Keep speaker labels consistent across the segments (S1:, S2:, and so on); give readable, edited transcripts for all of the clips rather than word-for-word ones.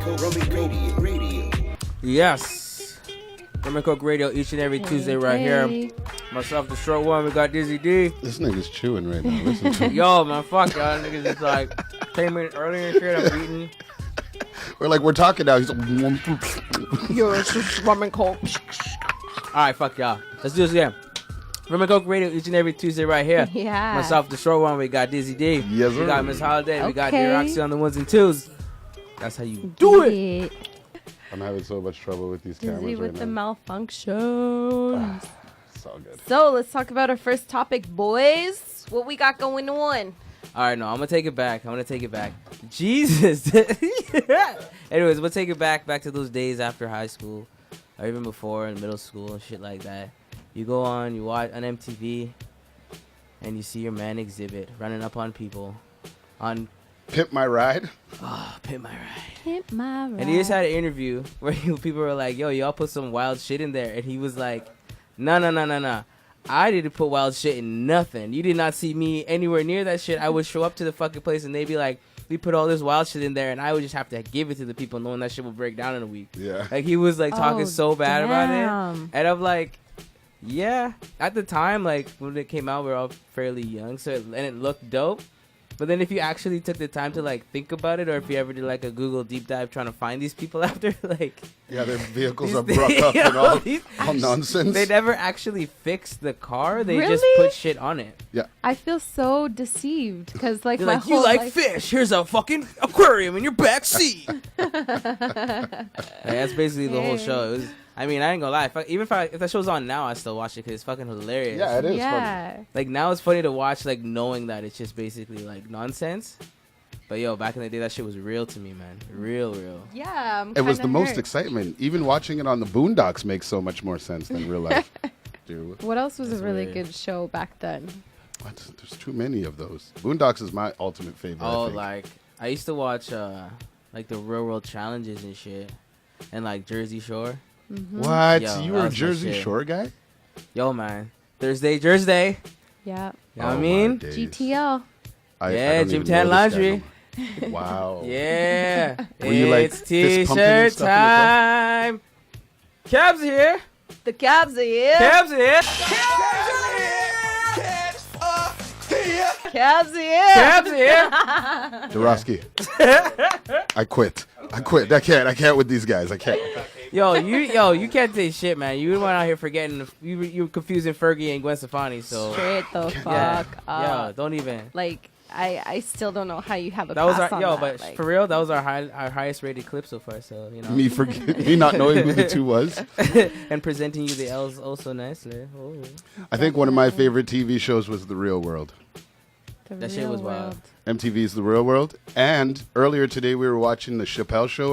S1: Radio.
S2: Yes. Rum and Coke Radio each and every Tuesday right here. Myself, the short one, we got Dizzy D.
S3: This nigga's chewing right now. Listen to him.
S2: Yo, man, fuck y'all niggas. It's like 10 minutes earlier and shit, I'm eating.
S3: We're talking now. He's like,
S2: Yo, it's Rum and Coke. Alright, fuck y'all. Let's do this again. Rum and Coke Radio each and every Tuesday right here.
S4: Yeah.
S2: Myself, the short one, we got Dizzy D.
S3: Yes, sir.
S2: We got Miss Holliday. We got
S4: Okay.
S2: DRWKSKEE on the ones and twos. That's how you do it.
S3: I'm having so much trouble with these cameras
S4: Busy
S3: right
S4: with the
S3: now.
S4: malfunctions.
S3: It's all good.
S4: So let's talk about our first topic, boys. What we got going on?
S2: Alright, no, I'm gonna take it back. Jesus. Anyways, we'll take it back to those days after high school, or even before in middle school and shit like that. You go on, you watch on MTV, and you see your man Exhibit running up on people on
S3: Pimp My Ride.
S2: Pimp My Ride.
S4: Hit my ride.
S2: And he just had an interview where people were like, yo, y'all put some wild shit in there. And he was like, no. I didn't put wild shit in nothing. You did not see me anywhere near that shit. I would show up to the fucking place and they'd be like, we put all this wild shit in there, and I would just have to give it to the people knowing that shit would break down in a week.
S3: Yeah.
S2: Like, he was like talking so bad about
S4: damn.
S2: it. And I'm like, yeah. At the time, like, when it came out, we were all fairly young, and it looked dope. But then if you actually took the time to, like, think about it, or if you ever did, like, a Google deep dive trying to find these people after, like...
S3: Yeah, their vehicles
S2: these
S3: are broke up and all nonsense.
S2: They never actually fixed the car. They just
S4: Really?
S2: put shit on it.
S3: Yeah.
S4: I feel so deceived because, like,
S2: They're
S4: my
S2: like,
S4: whole
S2: you like
S4: life-
S2: fish? Here's a fucking aquarium in your back seat. That's basically the whole show. It was... I mean, I ain't gonna lie. If that show's on now, I still watch it because it's fucking hilarious.
S3: Yeah, it is funny.
S4: Yeah.
S2: Like, now it's funny to watch, like, knowing that it's just basically, like, nonsense. But, yo, back in the day, that shit was real to me, man. Real.
S4: Yeah.
S3: It was the most excitement. Even watching it on the Boondocks makes so much more sense than real life. Dude,
S4: What else was
S2: That's
S4: a really
S2: weird.
S4: good show back then?
S3: what? There's too many of those. Boondocks is my ultimate favorite. I
S2: Oh,
S3: think.
S2: like, I used to watch, like, the Real World Challenges and shit. And, like, Jersey Shore.
S3: What?
S2: Yo,
S3: You
S2: that
S3: were a
S2: was my
S3: Jersey
S2: shit.
S3: Shore guy?
S2: Yo, man. Thursday. You
S4: Yeah.
S2: know what I mean?
S4: GTL.
S3: I
S2: Yeah,
S3: don't
S2: Gym
S3: even
S2: Tan
S3: know this guy
S2: Laundry.
S3: no more. Wow.
S2: Yeah.
S3: Were you, like,
S2: It's
S3: fist pumping
S2: t-shirt
S3: and stuff in the club?
S2: time. Cabs here.
S4: The Cabs are here.
S2: Cabs here.
S4: Cabs are here.
S2: Cabs here.
S3: Dorosky. I quit. I can't with these guys. I can't.
S2: Yo, you can't say shit, man. You went out here forgetting. You were confusing Fergie and Gwen Stefani. So
S4: Straight the
S2: yeah,
S4: fuck up.
S2: yo, don't even.
S4: Like, I still don't know how you have a
S2: That was
S4: pass
S2: our
S4: on
S2: yo,
S4: that.
S2: but
S4: like,
S2: for real, that was our highest rated clip so far. So you know,
S3: Me not knowing who the two was.
S2: and presenting you the L's also nicely. Oh.
S3: I think one of my favorite TV shows was The Real World.
S4: the
S2: That shit
S4: real
S2: was wild.
S4: world.
S3: MTV's The Real World. And earlier today we were watching the Chappelle Show.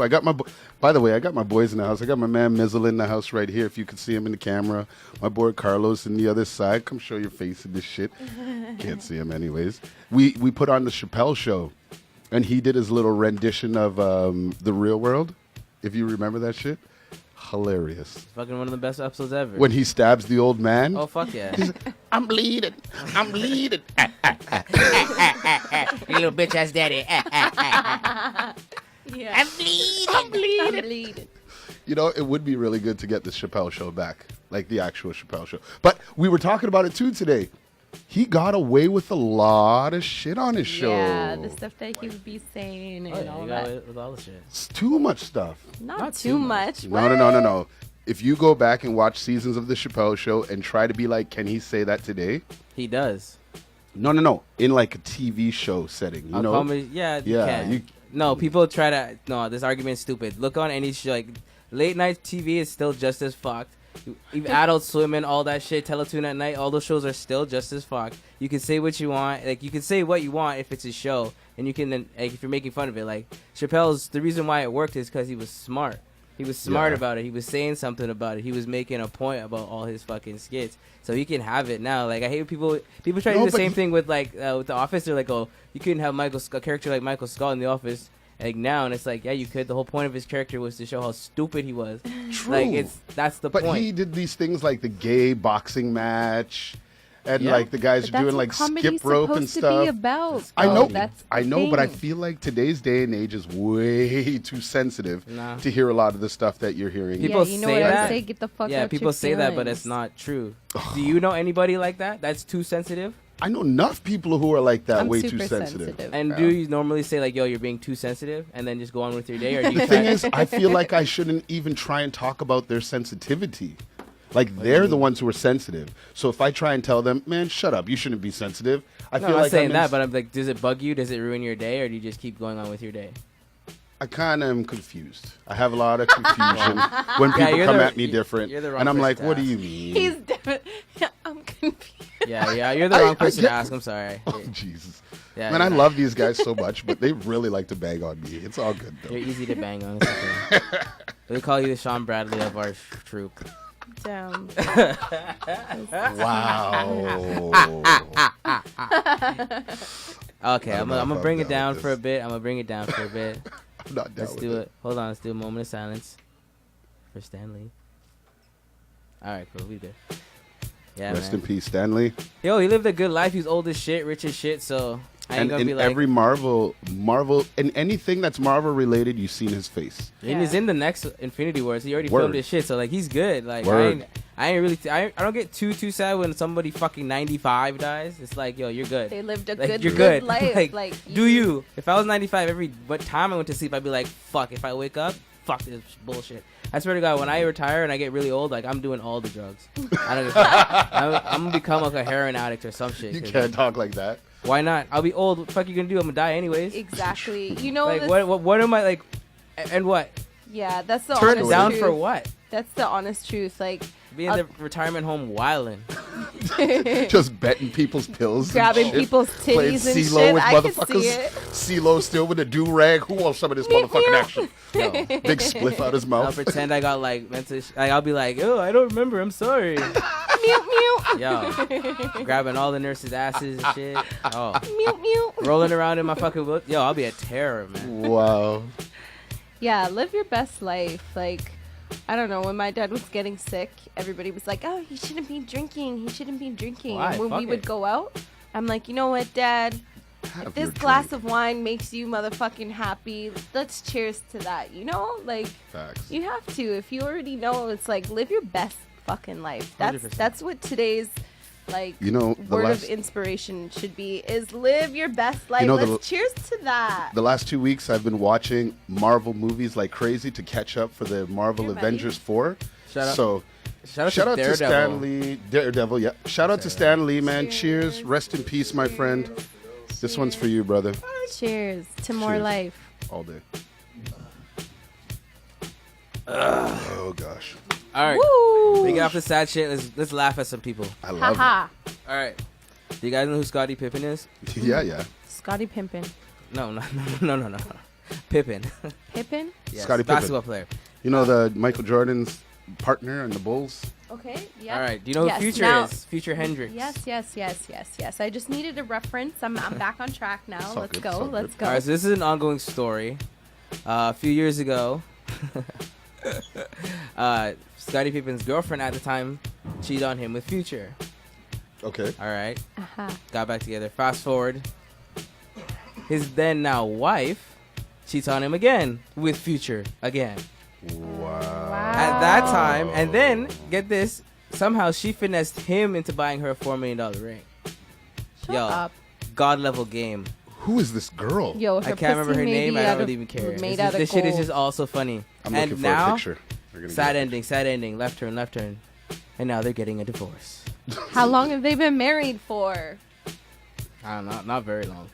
S3: By the way, I got my boys in the house. I got my man Mizzle in the house right here. If you can see him in the camera. My boy Carlos in the other side. Come show your face in this shit. Can't see him anyways. We put on the Chappelle Show. And he did his little rendition of The Real World. If you remember that shit. Hilarious.
S2: Fucking one of the best episodes ever.
S3: When he stabs the old man.
S2: Oh fuck yeah!
S3: I'm bleeding.
S2: You little bitch ass daddy.
S4: Yeah.
S2: I'm bleeding.
S4: I'm bleeding.
S3: You know, it would be really good to get the Chappelle Show back, like the actual Chappelle Show. But we were talking about it too today. He got away with a lot of shit on his show.
S4: Yeah, the stuff that he would be saying and
S2: Oh, yeah,
S4: all
S2: you
S4: that.
S2: got it with all the shit.
S3: It's too much stuff.
S4: Not too much.
S3: No. If you go back and watch seasons of the Chappelle Show and try to be like, can he say that today?
S2: He does.
S3: No. In like a TV show setting, you know?
S2: Comedy, yeah, you
S3: Yeah,
S2: can.
S3: you-
S2: No, people try to. No, this argument's stupid. Look on any show. Like, late night TV is still just as fucked. Even Adult Swim and all that shit, Teletoon at night, all those shows are still just as fucked. You can say what you want. Like, you can say what you want if it's a show. And you can, then, like, if you're making fun of it. Like, Chappelle's, the reason why it worked is because he was smart. He was smart
S3: Yeah.
S2: about it. He was saying something about it. He was making a point about all his fucking skits. So he can have it now. Like, I hate people try to do the same thing with, like, with The Office. They're like, oh, you couldn't have a character like Michael Scott in The Office. Like, now, and it's like, yeah, you could. The whole point of his character was to show how stupid he was.
S3: True.
S2: Like, that's the
S3: But
S2: point.
S3: he did these things like the gay boxing match and
S2: Yeah.
S3: like the guys
S4: But
S3: are doing
S4: that's
S3: like
S4: what comedy's
S3: skip rope and
S4: supposed to be
S3: stuff.
S4: about.
S3: I
S4: bro.
S3: know,
S4: That's the
S3: I know, but I
S4: thing.
S3: feel like today's day and age is way too sensitive
S2: Nah.
S3: to hear a lot of the stuff that you're hearing.
S2: People
S4: yeah, you know
S2: say
S4: what
S2: that.
S4: I say? Get the fuck
S2: Yeah,
S4: out
S2: people
S4: your
S2: say that, but it's
S4: feelings.
S2: not true. Do you know anybody like that? That's too sensitive.
S3: I know enough people who are like that,
S4: I'm
S3: way
S4: super
S3: too sensitive.
S2: And
S3: Yeah.
S2: do you normally say like, "Yo, you're being too sensitive," and then just go on with your day, or do you
S3: The
S2: try?
S3: thing is, I feel like I shouldn't even try and talk about their sensitivity. Like they're the ones who are sensitive. So if I try and tell them, man, shut up, you shouldn't be sensitive. I
S2: No,
S3: feel
S2: I'm not
S3: like
S2: saying that, but I'm like, does it bug you? Does it ruin your day, or do you just keep going on with your day?
S3: I kind of am confused. I have a lot of confusion when
S2: Yeah,
S3: people
S2: you're
S3: come
S2: the-
S3: at me
S2: you-
S3: different,
S2: you're the wrong
S3: and I'm
S2: person
S3: like,
S2: to
S3: what do
S2: ask.
S3: you mean?
S4: He's definitely. I'm confused.
S2: Yeah, you're the
S3: I-
S2: wrong
S3: I
S2: person
S3: get-
S2: to ask. I'm sorry.
S3: Oh Jesus,
S2: Yeah,
S3: man, I
S2: yeah.
S3: love these guys so much, but they really like to bang on me. It's all good
S2: You're
S3: though.
S2: easy to bang on. It's okay. We call you the Sean Bradley of our troop.
S4: Damn.
S3: Wow.
S2: Okay,
S3: I
S2: I'm
S3: don't know if
S2: gonna
S3: I'm
S2: bring it
S3: down
S2: down
S3: with
S2: for a
S3: this.
S2: bit. I'm gonna bring it down for a bit.
S3: I'm not down
S2: Let's
S3: with
S2: do it. Hold on. Let's do a moment of silence for Stanley. All right, cool. We good. Yeah,
S3: Rest
S2: man.
S3: in peace, Stanley.
S2: Yo, he lived a good life. He's old as shit, rich as shit. So I ain't
S3: And
S2: gonna
S3: in
S2: be like.
S3: every Marvel, and anything that's Marvel related, you've seen his face.
S2: And he's
S4: Yeah.
S2: in the next Infinity Wars. He already
S3: Word.
S2: filmed his shit, so like he's good. Like
S3: Word.
S2: I ain't really. I don't get too sad when somebody fucking 95 dies. It's like, yo, you're good.
S4: They lived a
S2: Like,
S4: good,
S2: you're
S4: good
S2: good.
S4: life.
S2: Like, do you? If I was 95, what time I went to sleep, I'd be like, fuck. If I wake up, fuck this bullshit. I swear to God, when I retire and I get really old, like I'm doing all the drugs. I don't. I'm gonna become like a heroin addict or some shit.
S3: You
S2: 'cause,
S3: can't talk like that.
S2: Why not? I'll be old. What the fuck you gonna do? I'm gonna die anyways.
S4: Exactly. You know
S2: Like
S4: this,
S2: what am I like? And what?
S4: Yeah, that's the
S2: Turn
S4: honest
S2: down
S4: truth.
S2: for what?
S4: That's the honest truth. Like
S2: Be in the retirement home wilding.
S3: Just betting people's pills. and
S4: grabbing
S3: shit.
S4: people's
S3: Playing
S4: titties and
S3: CeeLo
S4: shit.
S3: with
S4: I can
S3: motherfuckers.
S4: see it.
S3: CeeLo still with a do-rag. Who wants some of this motherfucking action?
S2: Yo,
S3: Big spliff out his
S2: I'll
S3: mouth.
S2: pretend I got like mental. Like I'll be like, oh, I don't remember. I'm sorry.
S4: Mew mew.
S2: Yo, grabbing all the nurses' asses and shit. Oh,
S4: Mew mew.
S2: rolling around in my fucking wheel. Yo, I'll be a terror, man.
S3: Wow.
S4: Yeah, live your best life. Like, I don't know, when my dad was getting sick, everybody was like, oh, he shouldn't be drinking. He shouldn't be drinking.
S2: Why?
S4: And when
S2: Fuck
S4: we would
S2: it.
S4: go out, I'm like, you know what, Dad?
S3: Have
S4: If this
S3: your
S4: glass
S3: drink.
S4: of wine makes you motherfucking happy, let's cheers to that, you know? Like,
S3: Facts.
S4: you have to. If you already know, it's like, live your best fucking life.
S2: 100%.
S4: That's what today's, like,
S3: You know, the
S4: word
S3: last
S4: of inspiration should be, is live your best life.
S3: know,
S4: Let's cheers to that.
S3: the last 2 weeks, I've been watching Marvel movies like crazy to catch up for the Marvel
S4: You're ready?
S3: Avengers 4.
S2: Shout out.
S3: So
S2: Shout out
S3: to
S2: Daredevil.
S3: Stan Lee. Daredevil, yeah. Shout out to Stan Lee, man. Cheers. Rest in peace, my friend. This one's for you, brother.
S4: Cheers to more
S3: Cheers.
S4: life.
S3: All day. Oh gosh,
S2: All right,
S4: Woo!
S2: we get off the sad shit. Let's laugh at some people.
S3: I love
S4: Haha.
S2: All right. Do you guys know who Scottie Pippen is?
S3: it. Yeah.
S4: Scottie Pimpin.
S2: No. Pippen.
S4: Pippin?
S2: Yes,
S3: Scottie Pippen.
S2: basketball player.
S3: You know the Michael Jordan's partner in the Bulls?
S4: Okay, yeah.
S2: All right. Do you know who
S4: Yes,
S2: Future
S4: now-
S2: is? Future Hendrix.
S4: Yes. I just needed a reference. I'm back on track now.
S3: all
S4: Let's
S3: good,
S4: go.
S3: it's all
S4: Let's
S3: good.
S4: go.
S2: All right, so this is an ongoing story. A few years ago, Scottie Pippen's girlfriend at the time cheated on him with Future.
S3: Okay.
S2: All right,
S4: Uh-huh.
S2: got back together. Fast forward, his then now wife cheats on him again with Future again.
S3: Wow.
S2: At that time, and then get this, somehow she finessed him into buying her a $4 million ring.
S4: Shut
S2: Yo,
S4: up.
S2: God level game.
S3: Who is this girl?
S4: Yo, her
S2: I can't remember
S4: pussy
S2: her
S4: may
S2: name.
S4: be
S2: I
S4: out
S2: don't
S4: of-
S2: really even care.
S4: Made
S2: This,
S4: out of
S2: this shit is
S4: gold.
S2: just also funny.
S3: I'm
S2: and
S3: looking for
S2: now,
S3: a picture. We're gonna
S2: sad
S3: get a
S2: ending, sad ending. Left turn, left turn. And now they're getting a divorce.
S4: How long have they been married for?
S2: I don't know, not very long.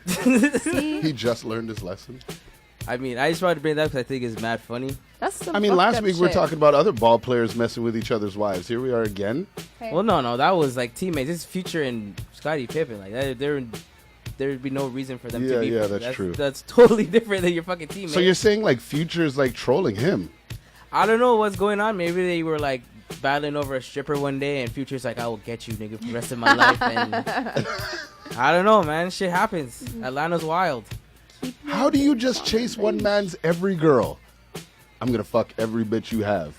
S4: See?
S3: He just learned his lesson.
S2: I mean, I just wanted to bring that up because I think it's mad funny.
S4: That's some
S3: I mean,
S4: fucked
S3: last
S4: up
S3: week we were
S4: shit.
S3: talking about other ball players messing with each other's wives. Here we are again.
S4: Okay.
S2: Well, no, that was like teammates. This is Future and Scottie Pippen. Like, there'd be no reason for them to
S3: Yeah,
S2: be.
S3: yeah, that's true.
S2: That's totally different than your fucking teammates.
S3: So you're saying like Future's like trolling him?
S2: I don't know what's going on. Maybe they were like battling over a stripper one day, and Future's like, "I will get you, nigga, for the rest of my life." And I don't know, man. Shit happens. Atlanta's wild.
S3: How do you just chase one man's every girl? I'm gonna fuck every bitch you have.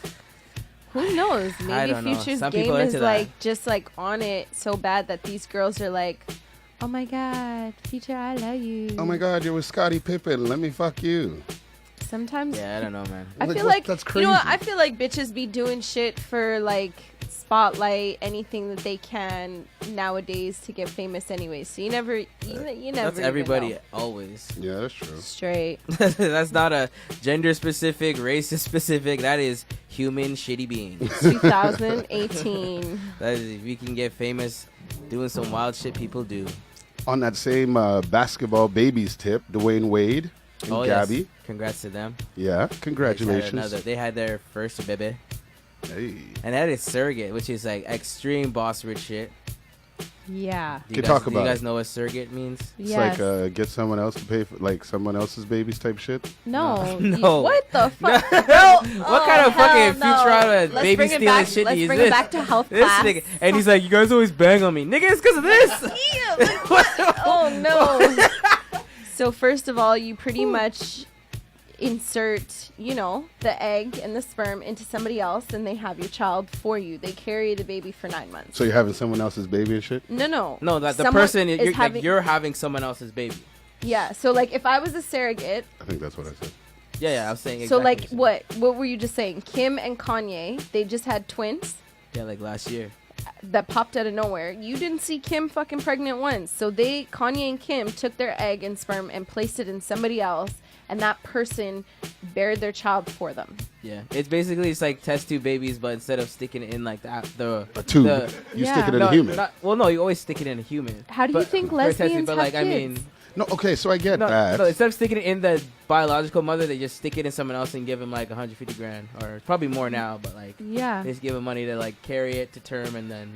S4: Who knows? Maybe
S2: don't know.
S4: Future's
S2: Some
S4: game
S2: people are
S4: is
S2: into
S4: like
S2: that.
S4: just like on it so bad that these girls are like, oh my God, Future, I love you.
S3: Oh my God, you're with Scottie Pippen. Let me fuck you.
S4: Sometimes
S2: Yeah, I don't know, man.
S4: I
S3: Like,
S4: feel
S3: what-
S4: like
S3: that's
S4: you know what?
S3: crazy.
S4: I feel like bitches be doing shit for like spotlight, anything that they can nowadays to get famous anyway. So you never never.
S2: That's
S4: even
S2: everybody
S4: know.
S2: always.
S3: Yeah, that's true.
S4: Straight.
S2: That's not a gender specific, racist specific. That is human shitty beings.
S4: 2018.
S2: That is, we can get famous doing some wild shit people do.
S3: On that same basketball babies tip, Dwayne Wade and
S2: Oh,
S3: Gabby.
S2: yes. Congrats to them.
S3: Yeah,
S2: They
S3: congratulations.
S2: had their first baby.
S3: Hey.
S2: And that is Surrogate, which is like extreme boss rich shit.
S4: Yeah.
S2: Do
S3: Could talk
S2: do
S3: about
S2: you guys
S3: it.
S2: know what Surrogate means?
S3: It's
S4: Yes.
S3: like get someone else to pay for like someone else's babies type shit.
S4: No.
S2: No.
S4: What the fuck?
S2: What kind of fucking Futurama
S4: Let's
S2: baby
S4: bring it
S2: stealing
S4: back-
S2: shit
S4: let's
S2: is
S4: bring
S2: this?
S4: it back to health
S2: This
S4: class.
S2: nigga, and he's like, you guys always bang on me, nigga. It's because of this.
S4: Oh no. So first of all, you pretty much insert, the egg and the sperm into somebody else, and they have your child for you. They carry the baby for 9 months.
S3: So you're having someone else's baby and shit?
S4: No.
S2: No, that the
S4: Someone
S2: person
S4: is
S2: you're having someone else's baby.
S4: Yeah. So like, if I was a surrogate,
S3: I think that's what I said.
S2: Yeah, I was saying.
S4: so
S2: Exactly
S4: like,
S2: the same.
S4: what were you just saying? Kim and Kanye, they just had twins
S2: Yeah, like last year.
S4: that popped out of nowhere. You didn't see Kim fucking pregnant once. So Kanye and Kim took their egg and sperm and placed it in somebody else, and that person bared their child for them.
S2: Yeah, it's like test tube babies, but instead of sticking it in like the
S3: A tube.
S2: the-
S3: You
S4: Yeah.
S3: stick it in
S2: no,
S3: a human.
S2: no, you always stick it in a human.
S4: How do you
S2: But-
S4: think
S2: for testing,
S4: lesbians
S2: but
S4: have
S2: like
S4: kids?
S3: No, okay, so I get that.
S2: No, instead of sticking it in the biological mother, they just stick it in someone else and give them like 150 grand, or probably more now. But like,
S4: Yeah.
S2: they just give them money to like carry it to term, and then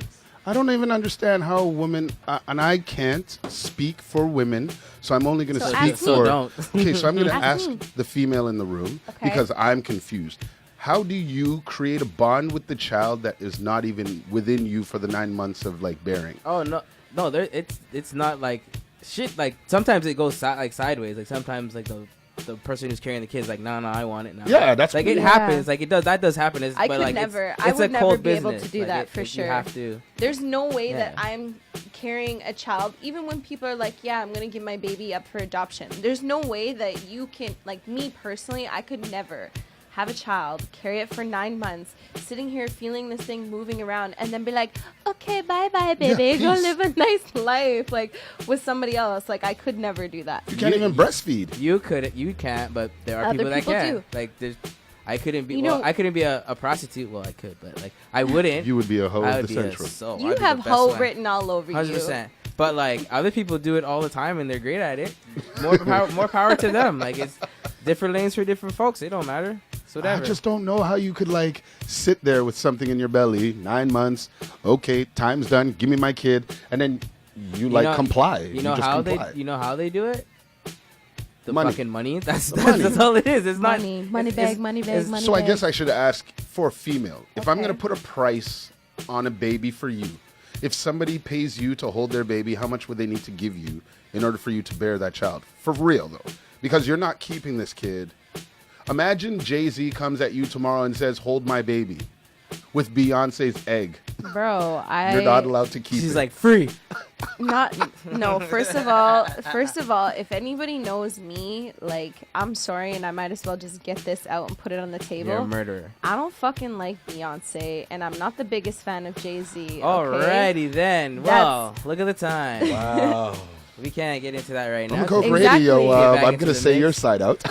S3: I don't even understand how women, and I can't speak for women, so I'm only going to
S4: So
S3: speak
S4: ask
S2: so
S3: for.
S2: don't.
S3: Okay, so I'm going to
S4: Ask
S3: ask
S4: me.
S3: the female in the room
S4: Okay.
S3: because I'm confused. How do you create a bond with the child that is not even within you for the 9 months of like bearing?
S2: Oh no, there it's not like shit. Like sometimes it goes sideways. Like sometimes like the person who's carrying the kids like, no, I want it now.
S3: Yeah, that's
S2: like
S3: cool.
S2: it
S4: Yeah.
S2: happens. Like that does happen. It's,
S4: I
S2: but
S4: could
S2: like
S4: never.
S2: It's,
S4: I
S2: it's
S4: would
S2: a
S4: never
S2: cold
S4: be able
S2: business.
S4: to do
S2: Like,
S4: that for sure.
S2: You have to.
S4: There's no way that
S2: Yeah.
S4: I'm carrying a child, even when people are like, yeah, I'm going to give my baby up for adoption. There's no way that you can, like me personally, I could never have a child, carry it for 9 months, sitting here feeling this thing moving around, and then be like, okay, bye-bye, baby. Go
S3: peace.
S4: live a nice life, like, with somebody else. Like, I could never do that.
S3: You can't even breastfeed.
S2: You can't, but there are
S4: Other
S2: people that
S4: people
S2: can.
S4: do.
S2: Like there's, I couldn't be.
S4: You
S2: well,
S4: know-
S2: I couldn't be a prostitute. Well, I could, but like I wouldn't.
S3: You would be a hoe
S2: I
S3: of
S2: would
S3: the
S2: be
S3: central.
S4: You
S2: I'd be
S4: have
S2: the best
S4: hoe
S2: one.
S4: written all over you.
S2: 100%. But like other people do it all the time and they're great at it. More power to them. Like it's different lanes for different folks. It don't matter. It's whatever.
S3: I just don't know how you could like sit there with something in your belly, 9 months. Okay, time's done. Give me my kid, and then you like
S2: know-
S3: comply.
S2: You know
S3: just
S2: how
S3: comply.
S2: they? You know how they do it? The
S3: Money.
S2: fucking money. That's
S3: The money.
S2: that's all it is. It's
S4: Money,
S2: not
S4: money
S2: it's-
S4: bag, money bag,
S2: it's-
S4: money
S3: So I
S4: bag.
S3: guess I should ask for a female. If I'm
S4: Okay.
S3: going to put a price on a baby for you, if somebody pays you to hold their baby, how much would they need to give you in order for you to bear that child? For real, though. Because you're not keeping this kid. Imagine Jay-Z comes at you tomorrow and says, hold my baby with Beyonce's egg.
S4: Bro,
S3: You're not allowed to keep
S2: She's
S3: it.
S2: like free.
S4: No, first of all, if anybody knows me, like, I'm sorry, and I might as well just get this out and put it on the table.
S2: You're a murderer.
S4: I don't fucking like Beyonce, and I'm not the biggest fan of Jay-Z. Okay?
S2: Alrighty then. Well, look at the time.
S3: Wow.
S2: We can't get into that right
S3: I'm
S2: now.
S3: going to go
S4: Exactly.
S3: radio.
S2: Get back
S3: I'm
S2: into
S3: going to
S2: the
S3: say
S2: mix.
S3: your side out.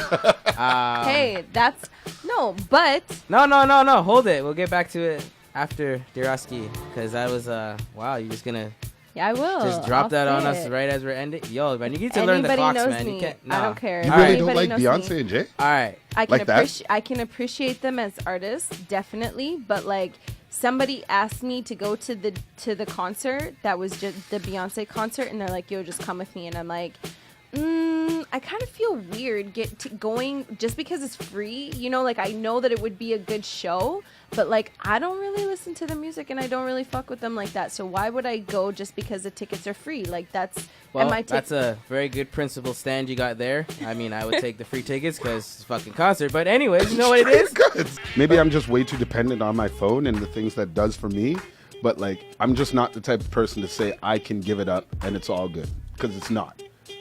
S4: Hey, that's no, but
S2: No. Hold it. We'll get back to it after DRWKSKEE, because that was wow. You're just gonna
S4: yeah, I will.
S2: just drop
S4: I'll
S2: that on
S4: say
S2: us
S4: it.
S2: right as we're ending. Yo, man, you need to learn the
S4: Anybody
S2: clocks,
S4: knows
S2: man.
S4: me.
S2: You can't.
S4: I
S2: Nah.
S4: don't care.
S3: You
S2: All
S3: really
S2: right.
S3: don't like
S4: Anybody knows
S3: Beyonce
S4: me.
S3: and Jay?
S2: All right.
S4: I can
S3: Like that?
S4: I can appreciate them as artists, definitely, but like somebody asked me to go to the concert that was just the Beyonce concert, and they're like, "Yo, just come with me," and I'm like, I kind of feel weird going just because it's free. You know, like I know that it would be a good show, but like I don't really listen to the music and I don't really fuck with them like that. So why would I go just because the tickets are free? Like that's
S2: that's a very good principle stand you got there. I mean, I would take the free tickets because it's a fucking concert. But anyways, you know what it is?
S3: Good. Maybe I'm just way too dependent on my phone and the things that does for me. But like, I'm just not the type of person to say I can give it up and it's all good, because it's not.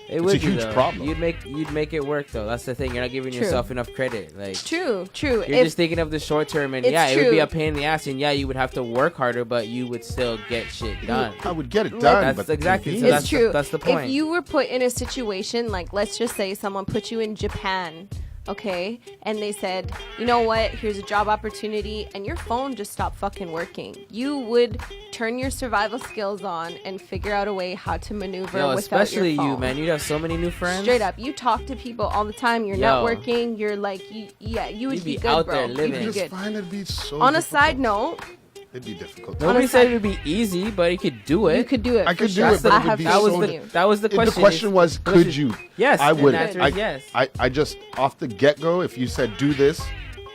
S3: It's a huge problem.
S2: You'd make it work though. That's the thing. You're not giving yourself enough credit. Like
S4: true.
S2: You're just thinking of the short term, and it would be a pain in the ass, and you would have to work harder, but you would still get shit done.
S3: I would get it done.
S2: That's exactly. So
S4: it's true.
S2: That's the point.
S4: If you were put in a situation like, let's just say someone put you in Japan, okay, and they said, you know what, here's a job opportunity, and your phone just stopped fucking working, you would turn your survival skills on and figure out a way how to maneuver without
S2: especially
S4: your phone.
S2: you, man. You'd have so many new friends.
S4: Straight up, you talk to people all the time. You're networking. You're like, you would be good,
S2: out
S4: bro.
S2: there living.
S4: You'd be good.
S3: Find it'd be so
S4: On
S3: difficult.
S4: a side note,
S3: it'd be difficult.
S2: Nobody said it would be easy, but you could do it.
S4: you could do it.
S3: I could
S4: for
S3: do
S4: sure.
S3: it, but
S4: I
S3: it would
S4: have
S3: be
S2: that was
S3: so
S2: the that was the question.
S3: The question was, could you?
S2: Yes,
S3: I would.
S2: The answer is yes.
S3: I just off the get go, if you said do this,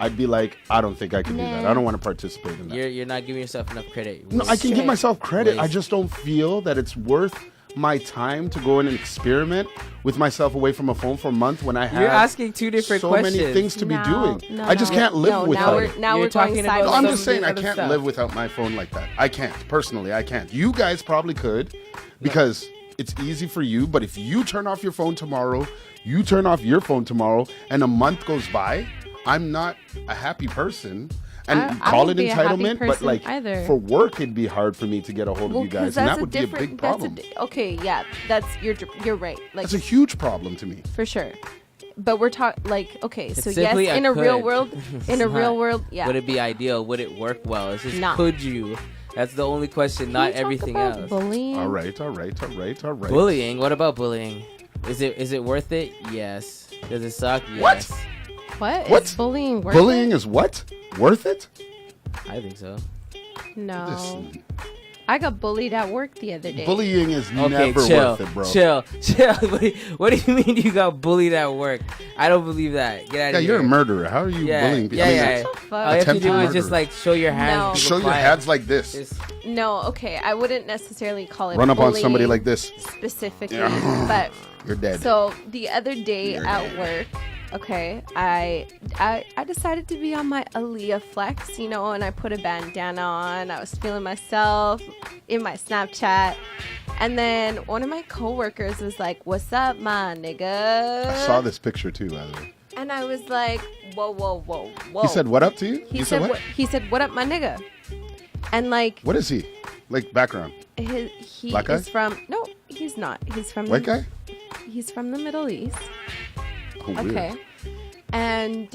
S3: I'd be like, I don't think I can do that. I don't want to participate in that.
S2: You're not giving yourself enough credit.
S3: No, I can give myself credit.
S2: Waste.
S3: I just don't feel that it's worth my time to go in and experiment with myself away from a phone for a month when I have
S2: You're asking two different
S3: so
S2: questions.
S3: many things to be doing.
S4: No,
S3: I just can't live without it.
S4: Now
S2: You're
S4: we're going
S2: talking about
S3: No,
S4: sideways.
S3: I'm
S2: some
S3: just saying I
S2: other
S3: can't
S2: stuff.
S3: live without my phone like that. I can't. Personally, I can't. You guys probably could because it's easy for you, but if you turn off your phone tomorrow, you turn off your phone tomorrow, and a month goes by, I'm not a happy person. And
S4: I
S3: call
S4: won't
S3: it
S4: be a happy
S3: entitlement, but
S4: person
S3: like
S4: either.
S3: for work, it'd be hard for me to get a hold of you guys, and that would be a big problem.
S4: Okay, yeah, you're right. Like
S3: That's a huge problem to me.
S4: for sure. But we're talking like, okay, so yes,
S2: simply
S4: in
S2: a
S4: a real
S2: could.
S4: world, in a
S2: It's
S4: real
S2: not.
S4: world, yeah.
S2: Would it be ideal? Would it work well? It's just
S4: Nah.
S2: could you? That's the only question, not
S4: Can we talk
S2: everything
S4: about
S2: else.
S4: Bullying.
S3: All right.
S2: Bullying. What about bullying? Is it worth it? Yes. Does it suck?
S3: What?
S2: Yes.
S4: What? Is bullying worth
S3: Bullying
S4: it?
S3: is what? Worth it?
S2: I think so.
S4: No.
S3: Listen,
S4: I got bullied at work the other day.
S3: bullying is
S2: Okay,
S3: never
S2: chill,
S3: worth it, bro.
S2: chill. What do you mean you got bullied at work? I don't believe that. Get out
S3: Yeah,
S2: of here.
S3: you're a murderer. How are you bullying people?
S2: Yeah.
S4: What the fuck?
S2: All you have to
S3: Attempted
S2: do is
S3: murder.
S2: just like show your hands.
S4: No.
S2: and
S3: Show
S2: people
S3: your
S2: fly.
S3: hands like this.
S2: Just-
S4: No, okay, I wouldn't necessarily call it
S3: Run up on
S4: bullying
S3: somebody like this.
S4: specifically,
S3: Yeah.
S4: but
S3: You're dead.
S4: so the other day
S3: You're
S4: at
S3: dead.
S4: work, okay, I decided to be on my Aaliyah flex, you know, and I put a bandana on. I was feeling myself in my Snapchat, and then one of my coworkers was like, "What's up, my nigga?"
S3: I saw this picture too, by the way.
S4: and I was like, "Whoa, whoa, whoa, whoa!"
S3: He said, "What up to you?"
S4: He
S3: You
S4: said,
S3: what?
S4: "What?" He said, "What up, my nigga?" And like,
S3: What is he? Like background?
S4: he
S3: Black guy?
S4: is from no, he's not. He's from
S3: White guy?
S4: He's from the Middle East.
S3: Oh, weird.
S4: Okay. And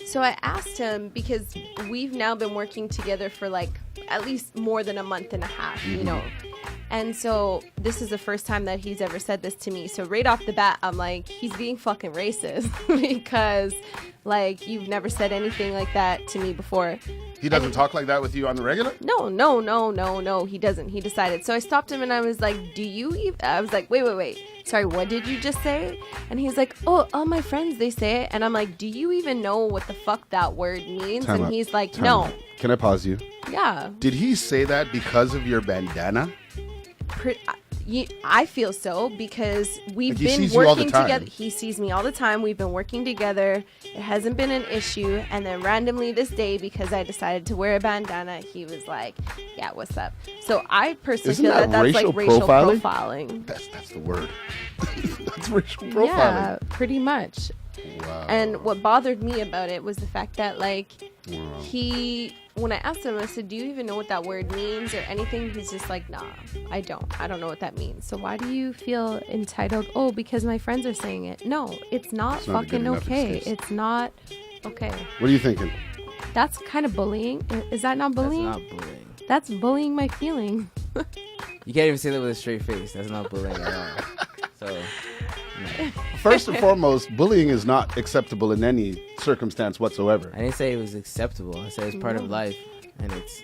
S4: so I asked him because we've now been working together for like at least more than a month and a half, you know. And so this is the first time that he's ever said this to me. So right off the bat, I'm like, he's being fucking racist because like you've never said anything like that to me before.
S3: He doesn't talk like that with you on the regular?
S4: No, he doesn't. He decided. So I stopped him and I was like, I was like, wait. Sorry, what did you just say? And he's like, oh, all my friends, they say it. And I'm like, do you even know what the fuck that word means?
S3: Time
S4: and
S3: out.
S4: he's like,
S3: Time
S4: no.
S3: out. Can I pause you?
S4: Yeah.
S3: Did he say that because of your bandana?
S4: I feel so because we've
S3: Like he
S4: been
S3: sees you all the
S4: working
S3: time.
S4: together. He sees me all the time. We've been working together. It hasn't been an issue. And then randomly this day, because I decided to wear a bandana, he was like, yeah, what's up? So I personally
S3: Isn't
S4: feel
S3: that
S4: that's like racial
S3: profiling?
S4: profiling.
S3: That's the word. That's racial profiling.
S4: Yeah, pretty much.
S3: Wow.
S4: And what bothered me about it was the fact that like
S3: Wow.
S4: when I asked him, I said, do you even know what that word means or anything? He's just like, nah, I don't know what that means. So why do you feel entitled? Oh, because my friends are saying it. No, it's not
S3: It's not a good
S4: fucking
S3: enough
S4: okay.
S3: excuse.
S4: It's not okay.
S3: What are you thinking?
S4: That's kind of bullying. Is that not bullying?
S2: That's not bullying.
S4: That's bullying my feeling.
S2: You can't even say that with a straight face. That's not bullying at all. So, no.
S3: First and foremost, bullying is not acceptable in any circumstance whatsoever.
S2: I didn't say it was acceptable. I said it's part of life, and it's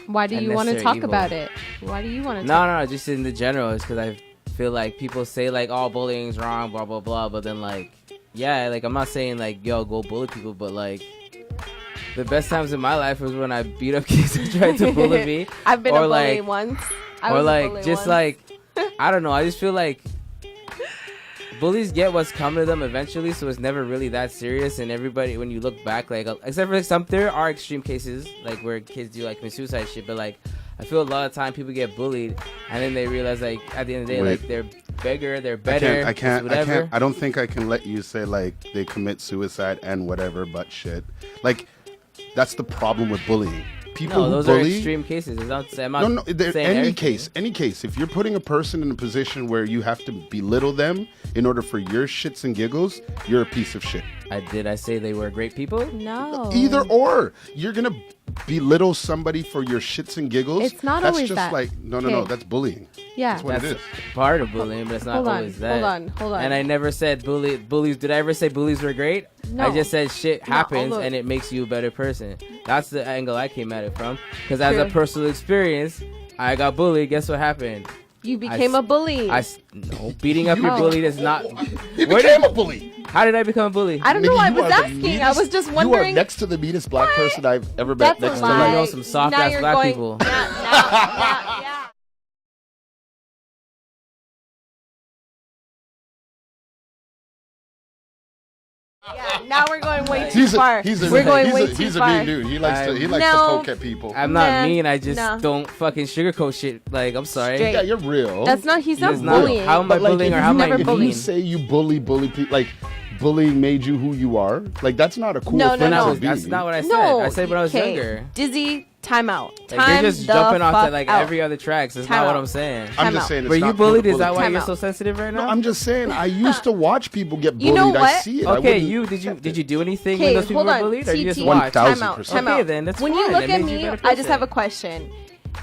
S4: Why do you want to
S2: Unnecessary
S4: talk
S2: evil.
S4: about it? Why do you want to talk?
S2: no. Just in the general, it's because feel like people say like, oh, bullying's wrong, blah blah blah, but then like, yeah, like I'm not saying like, yo, go bully people, but like, the best times in my life was when I beat up kids who tried to bully me.
S4: I've been
S2: or
S4: a bully
S2: like,
S4: once.
S2: or like just like, I don't know. I just feel like bullies get what's coming to them eventually, so it's never really that serious. And everybody, when you look back, like except for like, there are extreme cases like where kids do like commit suicide shit, but like I feel a lot of time people get bullied and then they realize like at the end of the day like they're bigger, they're better.
S3: I can't.
S2: Whatever.
S3: I don't think I can let you say like they commit suicide and whatever, but shit. Like that's the problem with bullying. People
S2: No,
S3: who
S2: those
S3: bully,
S2: are extreme cases. I'm not
S3: no.
S2: saying
S3: Any
S2: everything.
S3: any case. If you're putting a person in a position where you have to belittle them in order for your shits and giggles, you're a piece of shit.
S2: I say they were great people?
S4: No.
S3: Either or, you're gonna belittle somebody for your shits and giggles.
S4: It's not
S3: that's
S4: always
S3: just
S4: that.
S3: like no.
S4: Okay.
S3: That's bullying.
S4: Yeah.
S3: That's what
S2: That's
S3: it is.
S2: part of bullying, but it's not
S4: Hold on,
S2: always that.
S4: hold on.
S2: And I never said bullies. Did I ever say bullies were great?
S4: No.
S2: I just said shit happens
S4: look.
S2: and it makes you a better person. That's the angle I came at it from. Because as a
S4: True.
S2: personal experience, I got bullied. Guess what happened?
S4: You became a bully.
S2: No, beating up your
S4: Oh.
S2: bully is not.
S3: You became a bully.
S2: How did I become a bully?
S4: I don't know.
S3: Nigga,
S4: I
S3: you
S4: was
S3: are the
S4: asking. I was just
S3: You are
S4: wondering.
S3: next to the meanest black
S4: What?
S3: person I've ever met.
S4: That's
S3: Next
S4: a
S3: to
S4: lie.
S3: like,
S2: You know some soft
S4: Now
S2: ass
S4: you're
S2: black
S4: going-
S2: people.
S4: Yeah. Yeah, now we're going way too far. We're going way too
S3: he's a
S4: far.
S3: mean dude. He likes to
S4: No.
S3: poke at people.
S2: I'm not
S4: Nah,
S2: mean. I just
S4: nah.
S2: don't fucking sugarcoat shit. Like, I'm sorry.
S4: Straight.
S3: Yeah, you're real.
S4: That's not. He's not
S2: He's not.
S4: bullying.
S2: How am I
S3: But, like,
S2: bullying
S3: if
S2: or how am I
S4: never
S3: if
S4: bullied.
S3: you
S2: mean?
S3: say you bully people, like bullying made you who you are, like that's not a cool
S4: No,
S3: thing
S4: no,
S2: When I
S4: no.
S3: to
S2: was,
S3: be.
S2: that's not what I said.
S4: No,
S2: I said when I was
S4: okay.
S2: younger.
S4: Dizzy, time out.
S2: Like,
S4: Time
S2: you're just
S4: the
S2: jumping off
S4: fuck
S2: to like
S4: out.
S2: every other tracks. That's
S4: Time
S2: not what
S4: out.
S2: I'm saying.
S3: I'm
S4: Time
S3: just
S4: out.
S3: saying. It's
S2: Were you
S3: not cool to
S2: bullied? Is
S3: bully
S2: that why
S3: people.
S2: you're
S4: Time
S2: so
S4: out.
S2: sensitive right
S3: No,
S2: now?
S3: I'm just saying. I used to watch people get bullied.
S4: You know
S3: I
S4: what?
S3: see it. I
S2: Okay,
S3: wouldn't
S2: did you do anything when
S4: Okay,
S2: those people
S4: hold
S2: were
S4: on.
S2: bullied, or you just
S4: TT.
S2: watched?
S3: 1000%.
S4: Time
S2: Okay,
S4: out.
S2: then that's
S4: when
S2: fine.
S4: you look
S2: That
S4: at
S2: makes you a
S4: me,
S2: better
S4: I just have a
S2: person.
S4: question.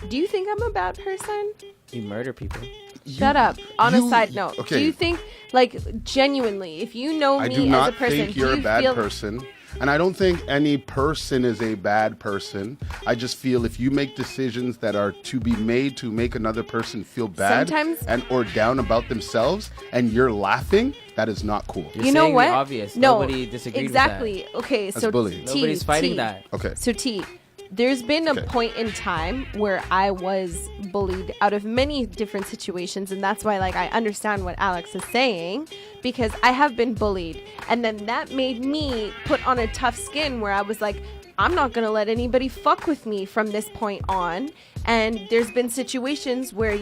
S4: Do you think I'm a bad person?
S2: You murder people.
S4: Shut up. On a
S3: you-
S4: side note,
S3: okay.
S4: do you think, like, genuinely, if you know
S3: I
S4: me
S3: do
S4: as
S3: not
S4: a person,
S3: think
S4: do
S3: you're
S4: you
S3: a bad
S4: feel
S3: person. And I don't think any person is a bad person. I just feel if you make decisions that are to be made to make another person feel bad
S4: Sometimes-
S3: and or down about themselves and you're laughing, that is not cool.
S2: You're
S4: you know
S2: saying the
S4: what?
S2: obvious.
S4: No,
S2: Nobody disagreed
S4: exactly. Okay,
S3: That's
S4: so
S3: bullying.
S4: T,
S2: Nobody's fighting
S4: T.
S2: that.
S3: Okay.
S4: So T, there's been a
S3: Okay.
S4: point in time where I was bullied out of many different situations, and that's why like I understand what Alex is saying, because I have been bullied, and then that made me put on a tough skin where I was like, I'm not gonna let anybody fuck with me from this point on. And there's been situations where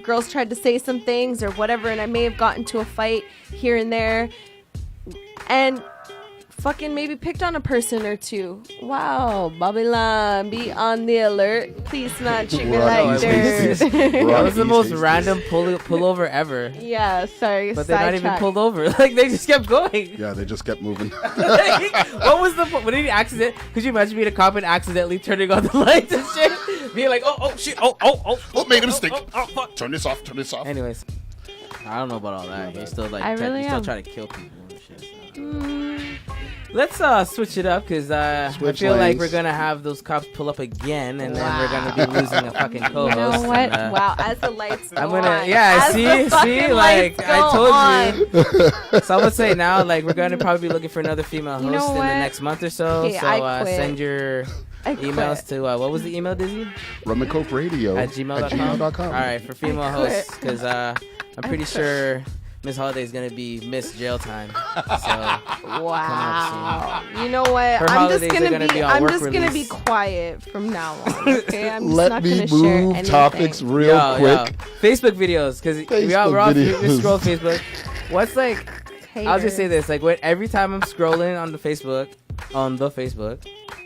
S4: girls tried to say some things or whatever, and I may have gotten into a fight here and there, and fucking maybe picked on a person or two. Wow, Babylon, be on the alert. Please not treat me
S3: We're on
S4: like
S3: East
S4: dirt.
S3: Hasty. We're
S2: That
S3: on
S2: was the
S3: East
S2: most
S3: Hasty.
S2: random pullover ever.
S4: Yeah, sorry.
S2: But they're not even
S4: sidetrack.
S2: pulled over. Like, they just kept going.
S3: Yeah, they just kept moving.
S2: What was the point? What did he accident? Could you imagine being a cop and accidentally turning on the lights and shit? Being like, oh shit, oh.
S3: Oh, made a mistake.
S2: Oh, fuck.
S3: Turn this off. Turn this off.
S2: Anyways, I don't know about all that. You're still like,
S4: I really
S2: you're still
S4: am.
S2: trying to kill people and shit. So. Let's switch it up because I
S3: Switch
S2: feel like
S3: lanes.
S2: we're gonna have those cops pull up again, and then we're gonna be losing a fucking
S4: You
S2: co-host.
S4: know what?
S2: and,
S4: Wow, as the lights go
S2: I'm gonna,
S4: on.
S2: yeah,
S4: as
S2: see,
S4: the fucking
S2: like
S4: lights
S2: I
S4: go
S2: told
S4: on.
S2: you. So I would say now, like we're gonna probably be looking for another female host
S4: You know
S2: in the
S4: what?
S2: next month or so.
S4: Okay,
S2: so
S4: I quit.
S2: send your
S4: I
S2: emails
S4: quit.
S2: to what was the email, Dizzy?
S3: Rum and Coke Radio
S2: At gmail.com. All right, for female
S4: I quit.
S2: hosts, because I'm pretty sure Miss Holliday is gonna be Miss Jail Time. So
S4: Wow. You know what?
S2: Her
S4: I'm just
S2: holidays are
S4: gonna
S2: gonna be on work
S4: gonna be
S2: release.
S4: quiet from now on. Okay, I'm just
S3: Let
S4: not
S3: me
S4: gonna share
S3: move
S4: anything.
S3: topics real quick.
S2: Facebook videos, because we're all
S3: videos.
S2: we scroll Facebook. What's like? I'll just say
S4: Haters.
S2: this: like, when every time I'm scrolling on the Facebook,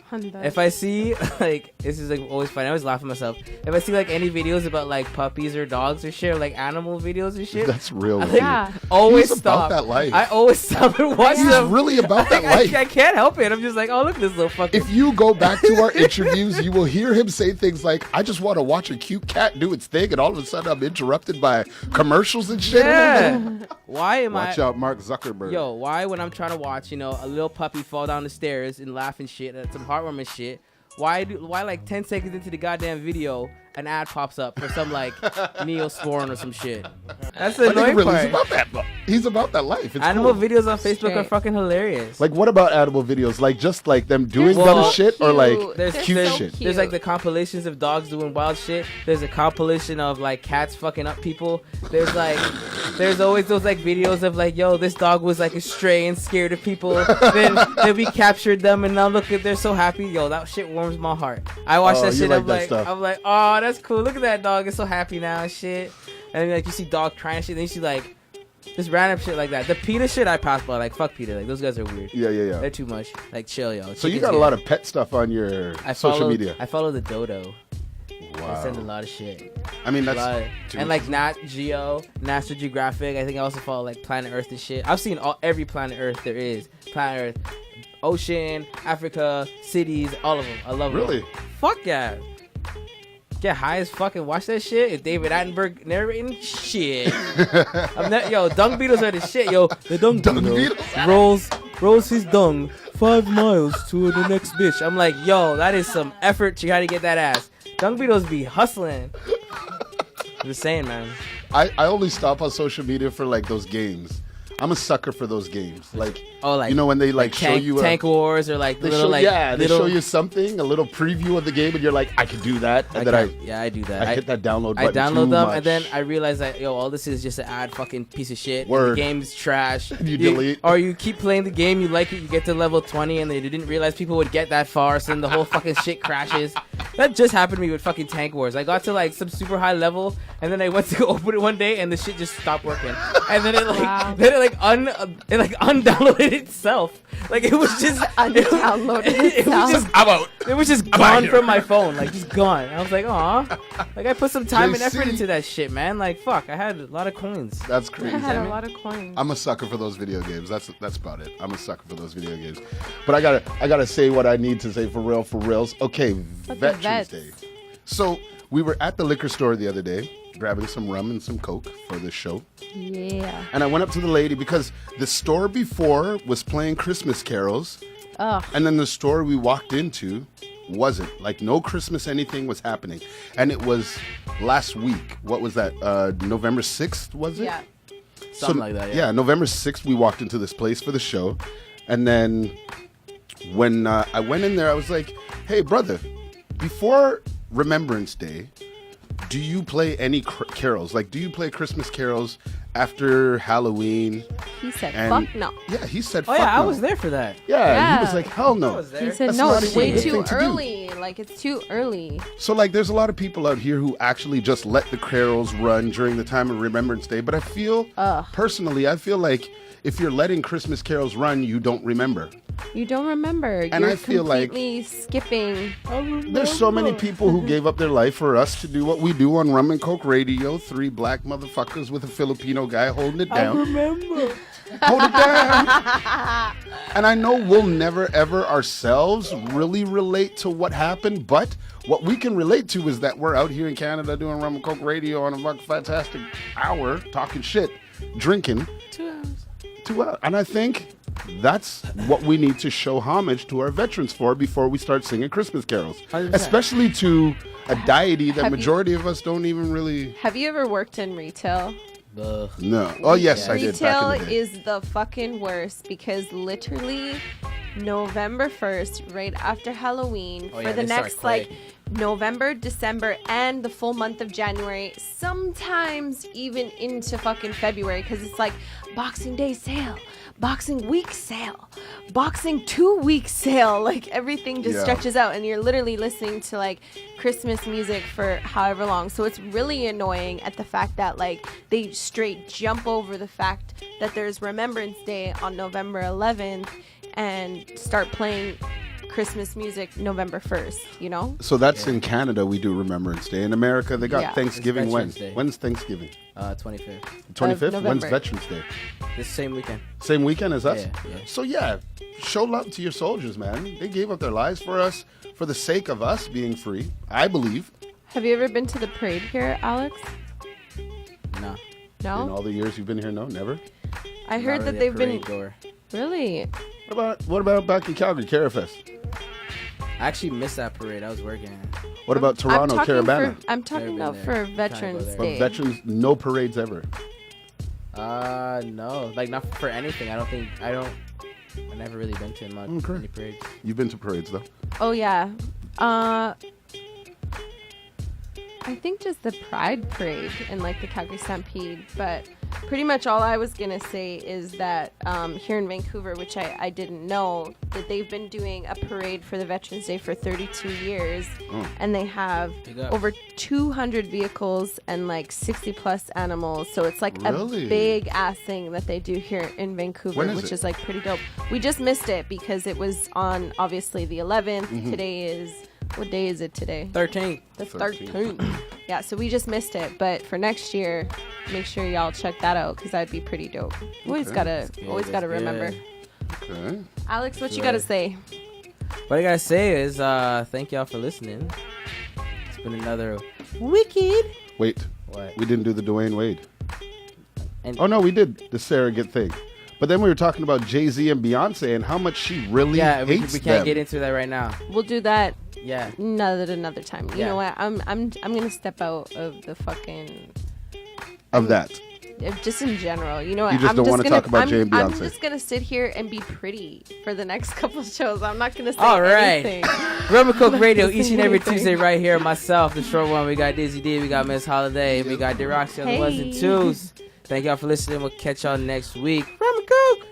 S4: Honda.
S2: if I see like this is like always funny. I always laugh at myself. If I see like any videos about like puppies or dogs or shit, or like animal videos and shit,
S3: That's real.
S2: I
S3: with you.
S4: Yeah.
S2: always
S3: He's
S2: stop.
S3: about that life.
S2: I always stop and watch
S3: He's
S2: them.
S3: really about that life.
S2: I can't help it. I'm just like, oh look at this little fucking.
S3: If you go back to our interviews, you will hear him say things like, I just want to watch a cute cat do its thing, and all of a sudden I'm interrupted by commercials and shit.
S2: Yeah. Why am
S3: Watch
S2: I?
S3: out, Mark Zuckerberg.
S2: Yo, why when I'm trying to watch, a little puppy fall down the stairs and laugh and shit, at some heartwarming shit, why like 10 seconds into the goddamn video, an ad pops up for some like Neosporin or some shit. That's the
S3: But nigga
S2: annoying
S3: really
S2: part.
S3: is about that. He's about that life. It's
S2: Animal
S3: cool.
S2: videos on Facebook are
S4: Straight.
S2: fucking hilarious.
S3: Like, what about animal videos? Like, just like them doing
S4: They're
S3: dumb
S2: so
S3: shit, or like
S2: There's
S4: They're
S3: cute
S4: so
S3: shit.
S4: cute.
S2: There's like the compilations of dogs doing wild shit. There's a compilation of like cats fucking up people. There's always those like videos of like, yo, this dog was like a stray and scared of people. then we captured them and now look at they're so happy. Yo, that shit warms my heart. I watch
S3: Oh,
S2: that
S3: you
S2: shit.
S3: like
S2: I'm
S3: that
S2: like,
S3: stuff.
S2: I'm like, oh, that's cool. Look at that dog. It's so happy now and shit. And like you see dog crying and shit. Then you see like just random shit like that. The PETA shit I pass by. Like fuck PETA. Like those guys are weird.
S3: Yeah.
S2: They're too much. Like chill, yo.
S3: So you got a lot of pet stuff on your social media.
S2: I follow the dodo. I send a
S3: Wow.
S2: lot of shit.
S3: I mean,
S2: A lot.
S3: that's
S2: And like Nat Geo, National Geographic. I think I also follow like Planet Earth and shit. I've seen every Planet Earth there is. Planet Earth, ocean, Africa, cities, all of them. I love them.
S3: Really?
S2: Fuck yeah. Get high as fuck and watch that shit. If David Attenborough narrating, shit. Yo, dung beetles are the shit. Yo, the dung beetle rolls his dung 5 miles to the next bitch. I'm like, yo, that is some effort to try to get that ass. Dung beetles be hustling. I'm just saying, man.
S3: I only stop on social media for like those games. I'm a sucker for those games. Like,
S2: Oh, like
S3: you know when they like show
S2: tank,
S3: you
S2: tank wars or like
S3: they
S2: little
S3: show,
S2: like
S3: yeah, they
S2: little,
S3: show you something, a little preview of the game, and you're like, I can do that, and then
S2: I do that.
S3: I hit that download
S2: I
S3: button.
S2: download
S3: too
S2: them
S3: much.
S2: and then I realize that yo, all this is just an ad fucking piece of shit.
S3: Word.
S2: The game's trash.
S3: You delete.
S2: or you keep playing the game, you like it, you get to level 20, and they didn't realize people would get that far, so then the whole fucking shit crashes. That just happened to me with fucking Tank Wars. I got to like some super high level, and then I went to go open it one day, and the shit just stopped working. And then it like
S4: Wow.
S2: then it like undownloaded itself. Like it was just
S4: Undownloaded
S2: it was just
S3: I'm out.
S2: it was just
S3: out
S2: gone
S3: here.
S2: from my phone, like just gone. I was like, aw, like I put some time
S3: They
S2: and effort
S3: see-
S2: into that shit, man. Like fuck, I had a lot of coins.
S3: That's
S4: I
S3: crazy.
S4: had a lot of coins.
S3: I'm a sucker for those video games. That's about it. I'm a sucker for those video games. But I gotta say what I need to say for reals. Okay,
S4: But the
S3: Veterans
S4: vets.
S3: Day. So we were at the liquor store the other day, grabbing some rum and some Coke for this show.
S4: Yeah.
S3: And I went up to the lady because the store before was playing Christmas carols.
S4: Ugh.
S3: And then the store we walked into wasn't. Like no Christmas anything was happening. And it was last week. What was that? November 6th, was it?
S4: Yeah.
S2: Something like that, yeah.
S3: Yeah, November 6th, we walked into this place for the show. And then when I went in there, I was like, hey, brother, before Remembrance Day, do you play any carols? Like, do you play Christmas carols after Halloween?
S4: He said,
S3: And
S4: fuck no.
S3: Yeah, he said,
S2: Oh
S3: fuck
S2: yeah, I
S3: no.
S2: was there for that.
S3: Yeah, he was
S4: Yeah.
S3: like, hell
S2: I
S3: no.
S2: was there.
S4: He said,
S3: That's
S4: no,
S3: not
S4: it's
S3: even a
S4: way
S3: good
S4: too
S3: thing to do.
S4: early. Like, it's too early.
S3: So, like, there's a lot of people out here who actually just let the carols run during the time of Remembrance Day. But I feel, personally, I feel like if you're letting Christmas carols run, you don't remember.
S4: You don't remember.
S3: And
S4: You're
S3: I feel like-
S4: completely skipping.
S3: There's so many people who gave up their life for us to do what we do on Rum and Coke Radio. 3 black motherfuckers with a Filipino guy holding it down.
S2: Remember.
S3: Hold it down. And I know we'll never ever ourselves really relate to what happened, but what we can relate to is that we're out here in Canada doing Rum and Coke Radio on a fantastic hour, talking shit, drinking.
S2: 2 hours.
S3: 2 hours. And I think that's what we need to show homage to our veterans for before we start singing Christmas carols.
S2: 100%.
S3: Especially to a deity that
S4: Have you-
S3: majority of us don't even really
S4: Have you ever worked in retail?
S2: Ugh.
S3: know. Oh, yes, I did
S4: Retail
S3: back in the day.
S4: is the fucking worst because literally November 1st, right after Halloween,
S2: Oh,
S4: for
S2: yeah,
S4: the
S2: they start
S4: next
S2: quick.
S4: like November, December, and the full month of January, sometimes even into fucking February, because it's like Boxing Day sale, Boxing Week sale, Boxing 2-week sale. Like everything just
S3: Yeah.
S4: stretches out, and you're literally listening to like Christmas music for however long. So it's really annoying at the fact that like they straight jump over the fact that there's Remembrance Day on November 11th and start playing Christmas music November 1st, you know?
S3: So that's in Canada, we do Remembrance Day. In America, they got
S4: Yeah.
S3: Thanksgiving
S2: It's
S3: when?
S2: Veterans Day.
S3: When's Thanksgiving?
S2: 25th.
S3: 25th? When's
S4: November.
S3: Veterans Day?
S2: This same weekend.
S3: Same weekend as us?
S2: Yeah.
S3: So yeah, show love to your soldiers, man. They gave up their lives for us, for the sake of us being free, I believe.
S4: Have you ever been to the parade here, Alex?
S2: No.
S3: In
S4: No?
S3: all the years you've been here, no, never.
S4: I heard
S2: Not
S4: that
S2: really a
S4: they've been...
S2: parade goer.
S4: Really?
S3: What about back in Calgary, Carafest?
S2: I actually missed that parade. I was working.
S3: What about Toronto, Caravana?
S4: I'm talking
S2: Never
S4: about
S2: been
S4: for
S2: there.
S4: Veterans
S2: Trying to go
S3: For
S4: Day.
S3: veterans, no parades ever.
S2: No, like not for anything. I've never really been to
S3: Okay.
S2: any parades.
S3: You've been to parades though.
S4: Oh yeah. I think just the Pride Parade and like the Calgary Stampede, but pretty much all I was gonna say is that here in Vancouver, which I didn't know, that they've been doing a parade for the Veterans Day for 32 years, and they have
S2: Big up.
S4: over 200 vehicles and like 60 plus animals. So it's like
S3: Really?
S4: a big ass thing that they do here in Vancouver,
S3: When is
S4: which
S3: it?
S4: is like pretty dope. We just missed it because it was on obviously the 11th.
S3: Mm-hmm.
S4: Today is, what day is it today?
S2: 13th.
S4: The
S3: 13th.
S4: 13th. Yeah, so we just missed it, but for next year, make sure y'all check that out because that'd be pretty dope. Always
S3: Okay.
S4: gotta,
S2: good,
S4: always gotta
S2: that's
S4: remember.
S2: good.
S3: Okay.
S4: Alex, what you
S2: Sure.
S4: gotta say?
S2: What I gotta say is, thank y'all for listening. It's been another wicked.
S3: Wait,
S2: What?
S3: we didn't do the Dwayne Wade.
S2: And
S3: Oh no, we did the surrogate thing. But then we were talking about Jay-Z and Beyonce and how much she really
S2: yeah, we
S3: hates
S2: can't
S3: them.
S2: get into that right now.
S4: We'll do that
S2: Yeah.
S4: another time. You
S2: Yeah.
S4: know what? I'm gonna step out of the fucking
S3: of that.
S4: just in general. You know what?
S3: You just
S4: I'm
S3: don't wanna
S4: gonna,
S3: talk about Jay and
S4: I'm
S3: Beyonce.
S4: just gonna sit here and be pretty for the next couple of shows. I'm not gonna say
S2: All right.
S4: anything.
S2: Rum and Coke Radio
S4: Not
S2: each and every
S4: anything.
S2: Tuesday right here. Myself, the short one. We got Dizzy D. We got Miss Holiday. We got DRWKSKEE on the ones and
S4: Hey.
S2: twos. Thank y'all for listening. We'll catch y'all next week. Rum and Coke.